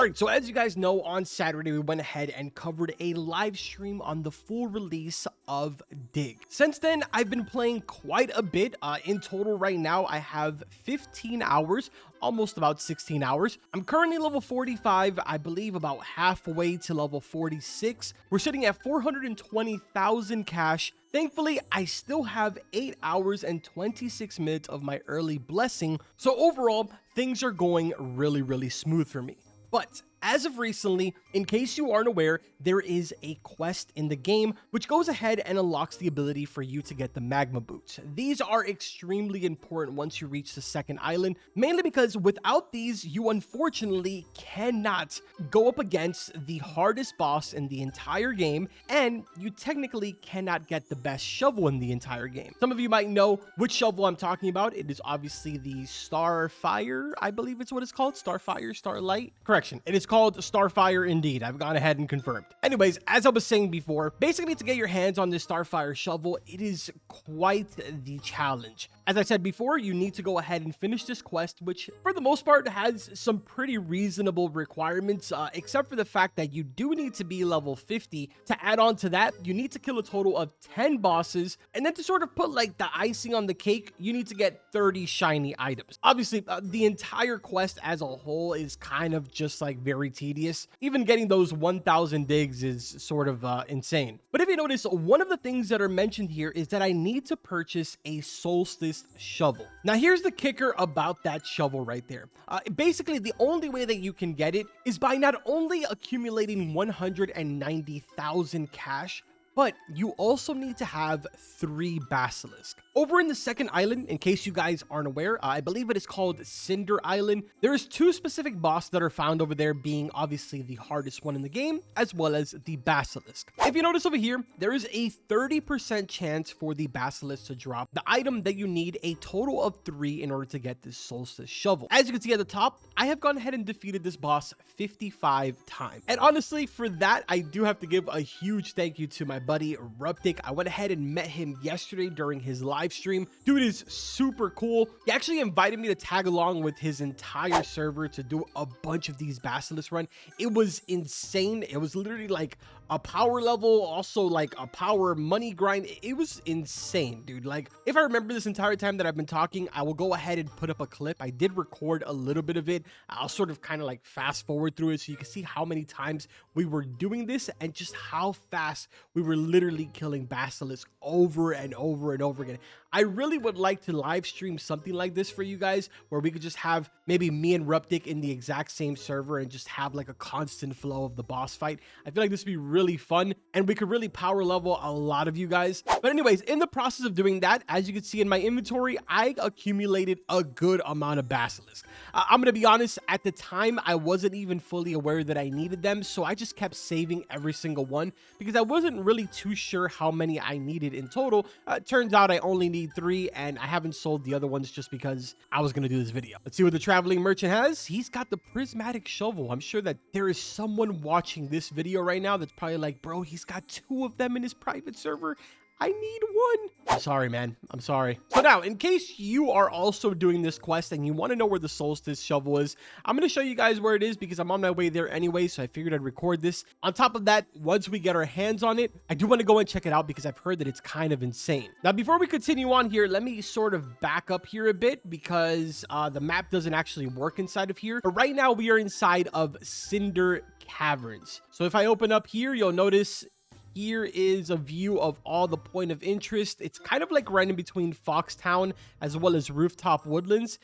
Alright, so as you guys know, on Saturday we went ahead and covered a live stream on the full release of DIGS. Since then, I've been playing quite a bit. In total right now, I have 15 hours, almost about 16 hours. I'm currently level 45, I believe about halfway to level 46. We're sitting at 420,000 cash. Thankfully, I still have 8 hours and 26 minutes of my early blessing. So overall, things are going really smooth for me. But as of recently, in case you aren't aware, there is a quest in the game which goes ahead and unlocks the ability for you to get the magma boots. These are extremely important once you reach the second island, mainly because without these, you unfortunately cannot go up against the hardest boss in the entire game, and you technically cannot get the best shovel in the entire game. Some of you might know which shovel I'm talking about. It is obviously the Starfire, I believe it's what it's called. Starfire, Starlight? Correction, it is called Starfire indeed. I've gone ahead and confirmed. Anyways, as I was saying before, basically to get your hands on this Starfire shovel, it is quite the challenge. As I said before, you need to go ahead and finish this quest, which for the most part has some pretty reasonable requirements, except for the fact that you do need to be level 50. To add on to that, you need to kill a total of 10 bosses, and then to sort of put like the icing on the cake, you need to get 30 shiny items. Obviously, the entire quest as a whole is kind of just like very tedious. Even getting those 1,000 digs is sort of insane. But if you notice, one of the things that are mentioned here is that I need to purchase a Solstice shovel. Now here's the kicker about that shovel right there. Basically, the only way that you can get it is by not only accumulating 190,000 cash, but you also need to have 3 Basilisk. Over in the second island, in case you guys aren't aware, I believe it is called Cinder Island. There's 2 specific bosses that are found over there, being obviously the hardest one in the game, as well as the Basilisk. If you notice over here, there is a 30% chance for the Basilisk to drop the item that you need a total of 3 in order to get this Solstice shovel. As you can see at the top, I have gone ahead and defeated this boss 55 times. And honestly, for that, I do have to give a huge thank you to my buddy Ruptic. I went ahead and met him yesterday during his live stream. Dude is super cool. He actually invited me to tag along with his entire server to do a bunch of these Basilisk run. It was insane. It was literally like a power level, also like a power money grind. It was insane, dude. Like, if I remember this entire time that I've been talking, I will go ahead and put up a clip. I did record a little bit of it. I'll sort of kind of like fast forward through it so you can see how many times we were doing this and just how fast we were literally killing Basilisk over and over and over again. I really would like to live stream something like this for you guys, where we could just have maybe me and Ruptic in the exact same server and just have like a constant flow of the boss fight. I feel like this would be really fun, and we could really power level a lot of you guys. But anyways, in the process of doing that, as you can see in my inventory, I accumulated a good amount of Basilisk. I'm gonna be honest, at the time I wasn't even fully aware that I needed them, so I just kept saving every single one because I wasn't really too sure how many I needed in total. Turns out I only need 3, and I haven't sold the other ones just because I was gonna do this video. Let's see what the traveling merchant has. He's got the prismatic shovel. I'm sure that there is someone watching this video right now that's probably like, bro, he's got 2 of them in his private server. I need 1. I'm sorry, man. I'm sorry. So now, in case you are also doing this quest and you want to know where the Solstice shovel is, I'm going to show you guys where it is because I'm on my way there anyway, so I figured I'd record this. On top of that, once we get our hands on it, I do want to go and check it out because I've heard that it's kind of insane. Now, before we continue on here, let me sort of back up here a bit because the map doesn't actually work inside of here. But right now, we are inside of Cinder Caverns. So if I open up here, you'll notice here is a view of all the point of interest. It's kind of like right in between Foxtown as well as Rooftop Woodlands.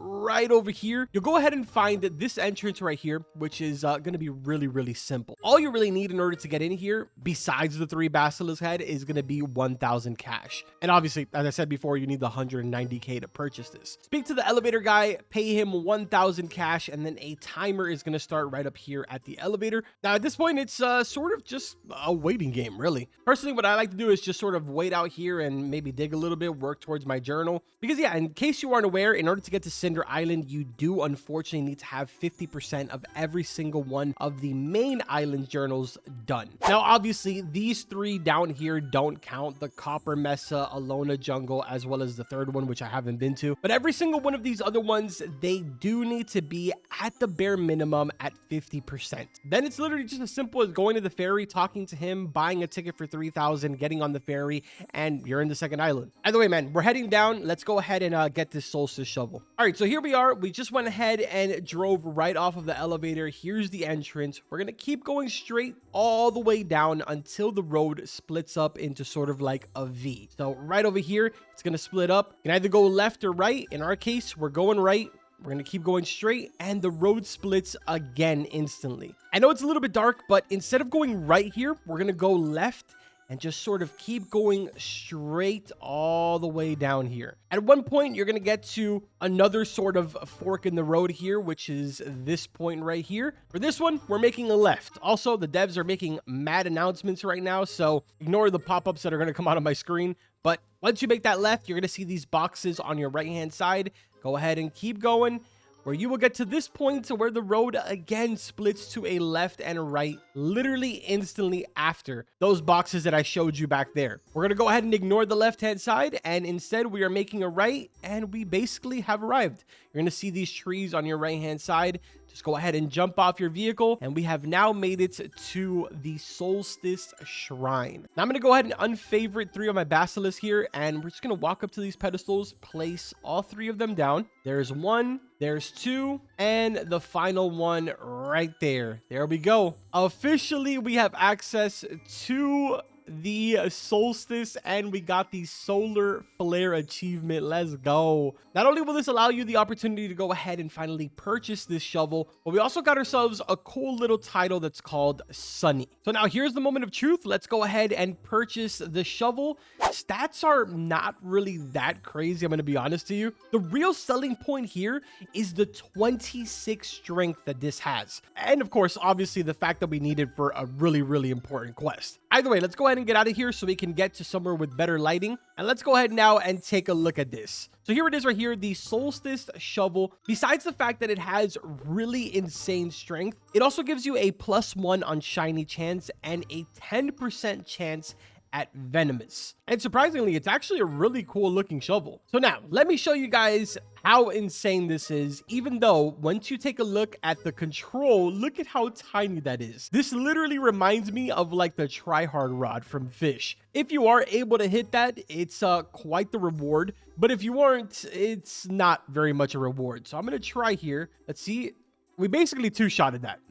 Right over here, you'll go ahead and find this entrance right here, which is going to be really simple. All you really need in order to get in here, besides the 3 Basilisk head, is going to be 1,000 cash. And obviously, as I said before, you need the 190k to purchase this. Speak to the elevator guy, pay him 1,000 cash, and then a timer is going to start right up here at the elevator. Now, at this point, it's sort of just a waiting game, really. Personally, what I like to do is just sort of wait out here and maybe dig a little bit, work towards my journal. Because yeah, in case you aren't aware, in order to get to Cinder, Cinder Island, you do unfortunately need to have 50% of every single one of the main island journals done. Now, obviously, these 3 down here don't count: the Copper Mesa, Alona Jungle, as well as the third one, which I haven't been to. But every single one of these other ones, they do need to be at the bare minimum at 50%. Then it's literally just as simple as going to the ferry, talking to him, buying a ticket for 3,000, getting on the ferry, and you're in the second island. Either way, man, we're heading down. Let's go ahead and get this Solstice shovel. All right, so here we are. We just went ahead and drove right off of the elevator. Here's the entrance. We're gonna keep going straight all the way down until the road splits up into sort of like a V. So right over here, it's gonna split up. You can either go left or right. In our case, we're going right. We're going to keep going straight, and the road splits again instantly. I know it's a little bit dark, but instead of going right here, we're going to go left and just sort of keep going straight all the way down here. At one point, you're going to get to another sort of fork in the road here, which is this point right here. For this one, we're making a left. Also, the devs are making mad announcements right now, so ignore the pop-ups that are going to come out on my screen. But once you make that left, you're going to see these boxes on your right-hand side. Go ahead and keep going, where you will get to this point to where the road again splits to a left and right, literally instantly after those boxes that I showed you back there. We're going to go ahead and ignore the left-hand side, and instead we are making a right, and we basically have arrived. You're going to see these trees on your right-hand side. Just go ahead and jump off your vehicle, and we have now made it to the Solstice Shrine. Now I'm going to go ahead and unfavorite 3 of my Basilisk here, and we're just going to walk up to these pedestals, place all 3 of them down. There's 1, there's 2, and the final one right there. There we go. Officially, we have access to the Solstice, and we got the solar flare achievement. Let's go. Not only will this allow you the opportunity to go ahead and finally purchase this shovel, but we also got ourselves a cool little title that's called Sunny. So now here's the moment of truth. Let's go ahead and purchase the shovel. Stats are not really that crazy, I'm going to be honest to you. The real selling point here is the 26 strength that this has, and of course, obviously, the fact that we need it for a really important quest. Either way, let's go ahead and get out of here so we can get to somewhere with better lighting. And let's go ahead now and take a look at this. So here it is right here, the Solstice shovel. Besides the fact that it has really insane strength, it also gives you a +1 on shiny chance and a 10% chance at venomous. And surprisingly, it's actually a really cool looking shovel. So now let me show you guys how insane this is. Even though once you take a look at the control, look at how tiny that is. This literally reminds me of like the tryhard rod from Fish. If you are able to hit that, it's quite the reward. But if you aren't, it's not very much a reward. So I'm going to try here. Let's see. We basically two-shotted that.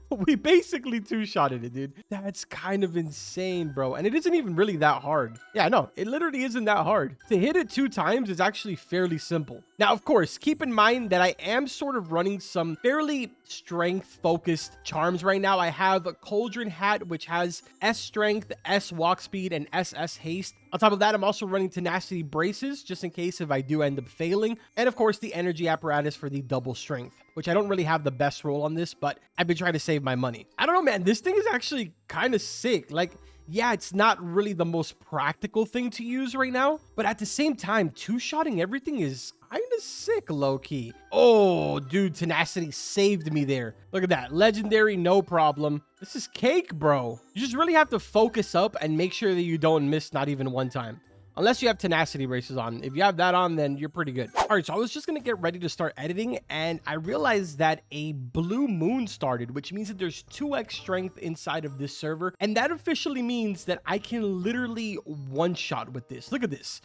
We basically two-shotted it, dude. That's kind of insane, bro. And it isn't even really that hard. Yeah, no, it literally isn't that hard. To hit it 2 times is actually fairly simple. Now, of course, keep in mind that I am sort of running some fairly strength-focused charms right now. I have a Cauldron Hat, which has S Strength, S Walk Speed, and SS Haste. On top of that, I'm also running Tenacity Braces, just in case if I do end up failing. And of course, the Energy Apparatus for the double strength, which I don't really have the best roll on this, but I've been trying to save my money. I don't know, man. This thing is actually kind of sick. Like, yeah, it's not really the most practical thing to use right now, but at the same time, two-shotting everything is kind of sick, low-key. Oh, dude, Tenacity saved me there. Look at that. Legendary, no problem. This is cake, bro. You just really have to focus up and make sure that you don't miss not even one time. Unless you have Tenacity Braces on. If you have that on, then you're pretty good. All right, so I was just going to get ready to start editing, and I realized that a blue moon started, which means that there's 2x strength inside of this server. And that officially means that I can literally one-shot with this. Look at this.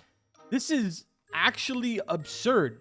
This is actually absurd.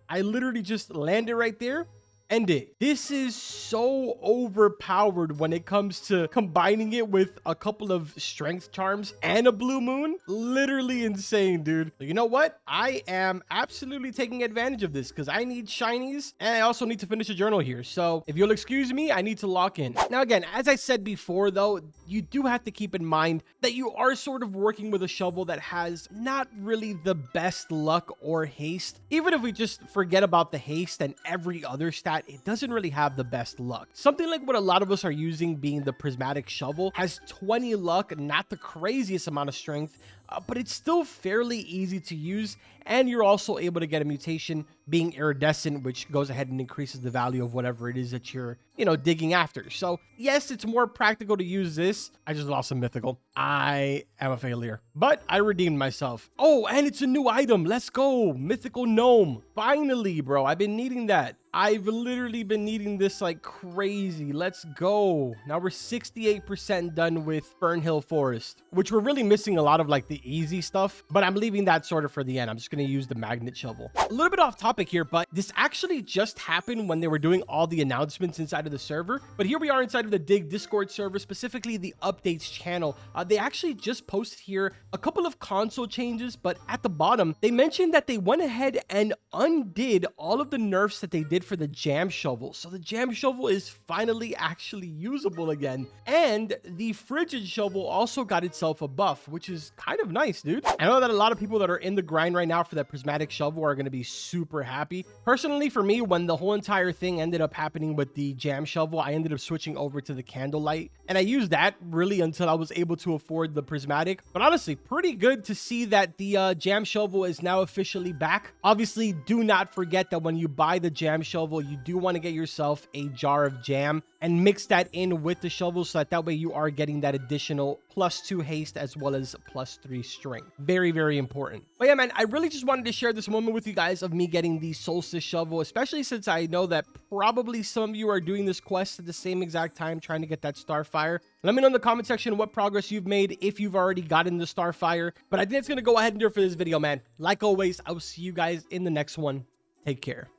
I literally just landed right there. End it. This is so overpowered when it comes to combining it with a couple of strength charms and a blue moon. Literally insane, dude. But you know what? I am absolutely taking advantage of this because I need shinies and I also need to finish a journal here. So if you'll excuse me, I need to lock in. Now, again, as I said before, though, you do have to keep in mind that you are sort of working with a shovel that has not really the best luck or haste. Even if we just forget about the haste and every other stat, it doesn't really have the best luck. Something like what a lot of us are using, being the prismatic shovel, has 20 luck, not the craziest amount of strength, but it's still fairly easy to use, and you're also able to get a mutation being iridescent, which goes ahead and increases the value of whatever it is that you're, digging after. So yes, it's more practical to use this. I just lost a mythical. I am a failure, but I redeemed myself. Oh, and it's a new item. Let's go. Mythical gnome. Finally, bro. I've been needing that. I've literally been needing this like crazy. Let's go. Now we're 68% done with Fernhill Forest, which we're really missing a lot of like the easy stuff, but I'm leaving that sort of for the end. I'm just going to use the magnet shovel. A little bit off topic here, but this actually just happened when they were doing all the announcements inside of the server. But here we are inside of the DIG Discord server, specifically the updates channel. They actually just posted here a couple of console changes, but at the bottom, they mentioned that they went ahead and undid all of the nerfs that they did for the jam shovel. So the jam shovel is finally actually usable again. And the frigid shovel also got itself a buff, which is kind of nice, dude. I know that a lot of people that are in the grind right now for that prismatic shovel are going to be super happy. Personally, for me, when the whole entire thing ended up happening with the jam shovel, I ended up switching over to the candlelight, and I used that really until I was able to afford the prismatic. But honestly, pretty good to see that the jam shovel is now officially back. Obviously, do not forget that when you buy the jam shovel, you do want to get yourself a jar of jam and mix that in with the shovel so that way you are getting that additional +2 haste as well as +3 strength. Very, very important. But yeah, man, I really just wanted to share this moment with you guys of me getting the Solstice shovel, especially since I know that probably some of you are doing this quest at the same exact time trying to get that Starfire. Let me know in the comment section what progress you've made if you've already gotten the Starfire. But I think it's going to go ahead and do it for this video, man. Like always, I will see you guys in the next one. Take care.